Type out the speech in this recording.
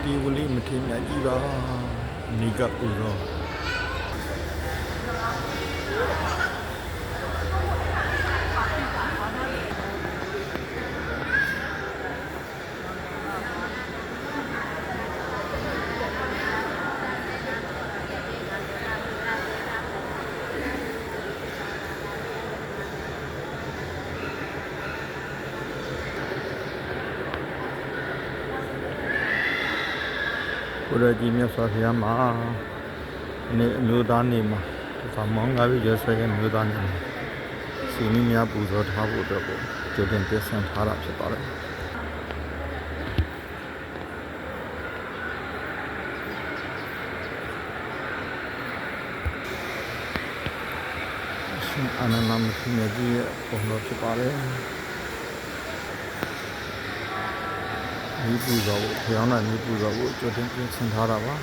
ဒီဝလေးမထင်နိုင်ကြပါနေကပူတော့ဘုရားကြီးမြတ်စွာဘုရားမှာနေအမျိုးသားနေမှာဒါမောင်းကားပြီးရဆွဲတဲ့မျိုးသားနေမှာစီမီများပူဇော်ထားဖို့အတွက်ကိုကြိုတင်ပြင်ဆင်ထားတာဖြစ်ပါတယ်ရှင်အာနန္ဒမထေရကြီးရဲ့ပုံတော်ဖြစ်ပါတယ်ဒီပူဇော်ဖို့ဖျောင်းနိုင်ဒီပူဇော်ဖို့ကြိုတင်ပြင်ဆင်ထားတာပါ